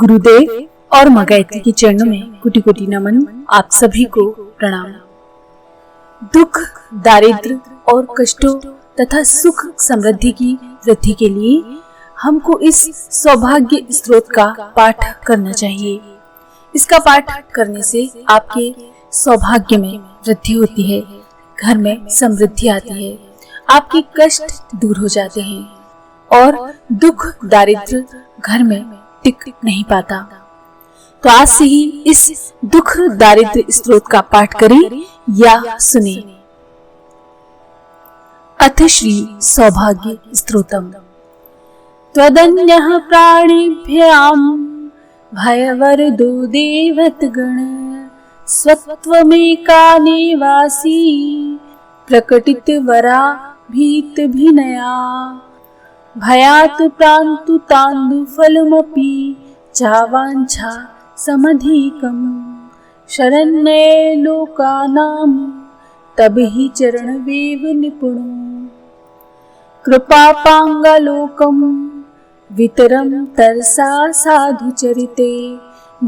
गुरुदेव और मां गायत्री के चरणों में कोटि कोटि नमन। आप सभी को प्रणाम। दुख, दारिद्र और कष्टों तथा सुख समृद्धि की वृद्धि के लिए हमको इस सौभाग्य स्रोत का पाठ करना चाहिए। इसका पाठ करने से आपके सौभाग्य में वृद्धि होती है, घर में समृद्धि आती है, आपके कष्ट दूर हो जाते हैं और दुख दारिद्र घर में टिक नहीं पाता। तो आज से ही इस दुख दारिद्र स्रोत का पाठ करें या सुने। अथ श्री सौभाग्य स्तोत्रम। त्वदन्यः प्राणिभ्यां भयवरदो देवतगण स्वत्वमेका निवासी प्रकटितवरा भीतभिनया भयात् प्रान्तु तान्दुफलमपि चावाञ्छा समधिकम् शरण्ये लोकानां तबहि चरणवेव निपुणो कृपापाङ्गलोकं वितरं तरसा साधुचरिते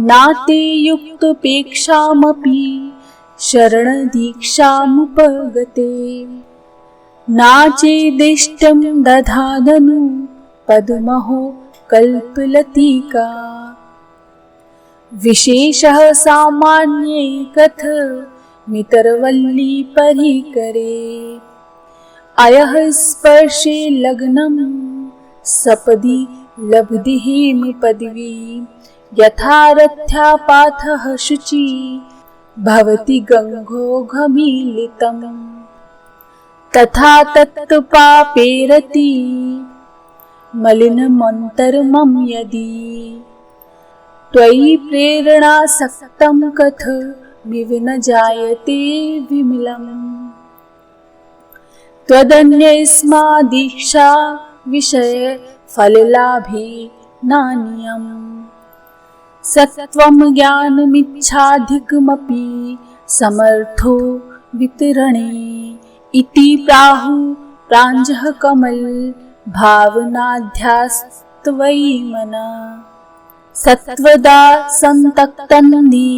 नाते युक्तोपेक्षामपि शरणदीक्षामुपगते नाचेदिष्टं दधादनु पद्महो कल्पलतिका विशेषः सामान्ये कथ मितरवल्ली परिकरे अयः स्पर्शे लग्नं सपदि लब्धि हेम पदवी यथारथ्यापाथः शुचि भवति गङ्गोघमीलितम् तथा तत्पापेरति मलिनमन्तर्मम यदि त्वयि प्रेरणासक्तं कथमिव न जायते विमलम् त्वदन्यस्मादीक्षा विषय फललाभे नान्यम् सत्त्वं ज्ञानमिच्छाधिकमपि समर्थो वितरणे इति प्राहु प्राञ्जः कमल भावनाध्यास्त्वयि मना सत्वदा संतक्तन्दी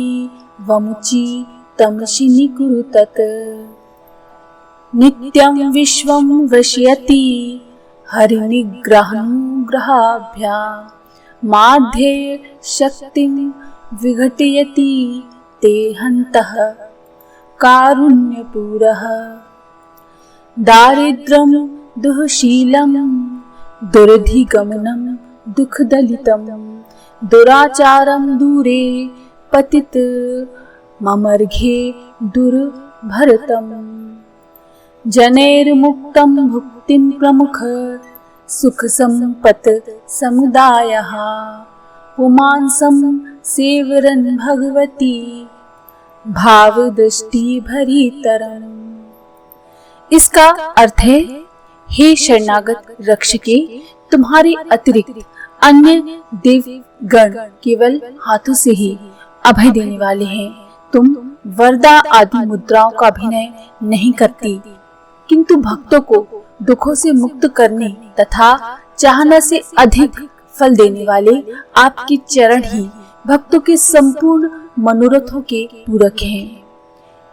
वमुचि तमशिनि कुरु तत् नित्यं विश्वं वश्यति हरिनिग्रहाभ्या माध्ये शक्तिं विघटयति ते हन्तः कारुण्यपूरः दारिद्र्यं दुःशीलं दुर्धिगमनं दुःखदलितं दुराचारं दूरे पतित ममर्घे दुर्भरतम् जनैर्मुक्तं भुक्तिं प्रमुख सुखसम्पत् समुदायः पुमांसं सेवरन् भगवती भावदृष्टि भरीतरम्। इसका अर्थ है, हे शरणागत रक्षके, तुम्हारे अतिरिक्त अन्य देवगण केवल हाथों से ही अभय देने वाले हैं। तुम वरदा आदि मुद्राओं का अभिनय नहीं करती, किंतु भक्तों को दुखों से मुक्त करने तथा चाहना से अधिक फल देने वाले आपके चरण ही भक्तों के संपूर्ण मनोरथों के पूरक हैं।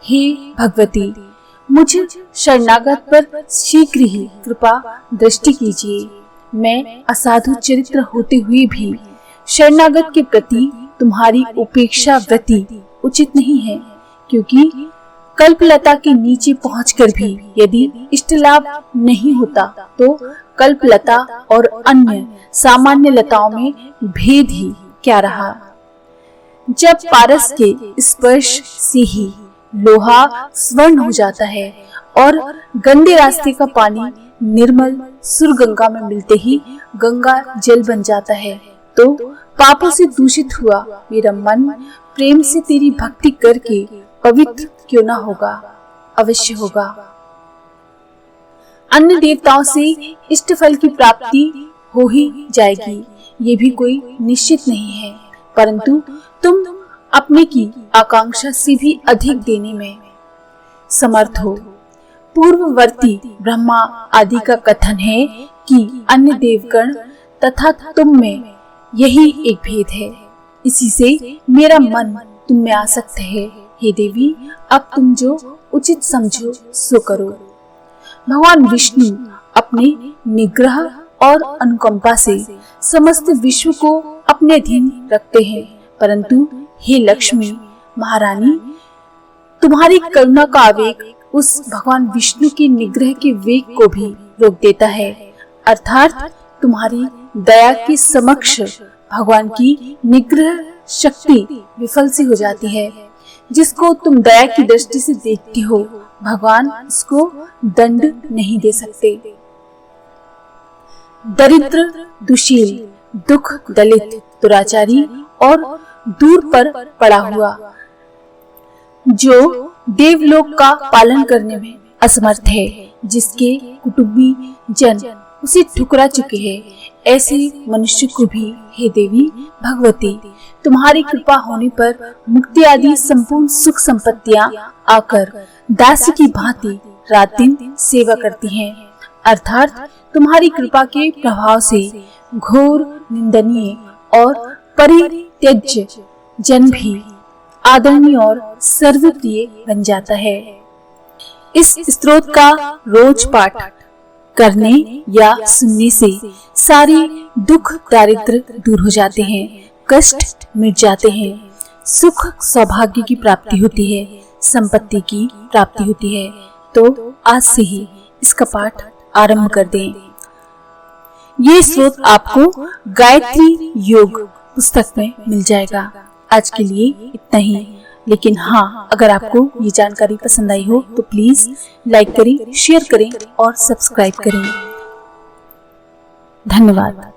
हे भगवती, मुझे शरणागत पर शीघ्र ही कृपा दृष्टि कीजिए। मैं असाधु चरित्र होते हुए भी शरणागत के प्रति तुम्हारी उपेक्षा वृत्ति उचित नहीं है, क्योंकि कल्पलता के नीचे पहुंचकर भी यदि इष्ट लाभ नहीं होता तो कल्पलता और अन्य सामान्य लताओं में भेद ही क्या रहा। जब पारस के स्पर्श से ही लोहा स्वर्ण हो जाता है और गंदे रास्ते का पानी निर्मल सुर गंगा में मिलते ही गंगा जल बन जाता है, तो पापों से दूषित हुआ मेरा मन प्रेम से तेरी भक्ति करके पवित्र क्यों ना होगा, अवश्य होगा। अन्य देवताओं से इष्ट फल की प्राप्ति हो ही जाएगी, ये भी कोई निश्चित नहीं है, परंतु तुम अपने की आकांक्षा से भी अधिक देने में समर्थ हो। पूर्ववर्ती ब्रह्मा आदि का कथन है कि अन्य देवगण तथा तुम में यही एक भेद है इसी से मेरा मन तुम में आसक्त है। हे देवी, अब तुम जो उचित समझो सो करो। भगवान विष्णु अपने निग्रह और अनुकंपा से समस्त विश्व को अपने अधीन रखते हैं, परंतु हे लक्ष्मी महारानी, तुम्हारी करुणा का आवेग उस भगवान विष्णु के निग्रह के वेग को भी रोक देता है। अर्थात तुम्हारी दया के समक्ष भगवान की निग्रह शक्ति विफल सी हो जाती है। जिसको तुम दया की दृष्टि से देखती हो, भगवान उसको दंड नहीं दे सकते। दरिद्र, दुशील, दुख दलित, दुराचारी और दूर पर पड़ा हुआ, जो देवलोक का पालन करने में असमर्थ है, जिसके कुटुंबी जन उसे ठुकरा चुके हैं, ऐसे मनुष्य को भी हे देवी भगवती, तुम्हारी कृपा होने पर मुक्ति आदि संपूर्ण सुख संपत्तियां आकर दासी की भांति रात दिन सेवा करती हैं। अर्थात तुम्हारी कृपा के प्रभाव से घोर निंदनीय और परित्यज्य जन भी आदरणीय और सर्वप्रिय बन जाता है। इस स्तोत्र का रोज पाठ करने या सुनने से सारे दुख दारिद्र दूर हो जाते हैं, कष्ट मिट जाते हैं, सुख सौभाग्य की प्राप्ति होती है, संपत्ति की प्राप्ति होती है। तो आज से ही इसका पाठ आरंभ कर दें। ये स्रोत आपको गायत्री योग पुस्तक में मिल जाएगा। आज के लिए इतना ही, लेकिन हाँ, अगर आपको ये जानकारी पसंद आई हो तो प्लीज लाइक करें, शेयर करें और सब्सक्राइब करें। धन्यवाद।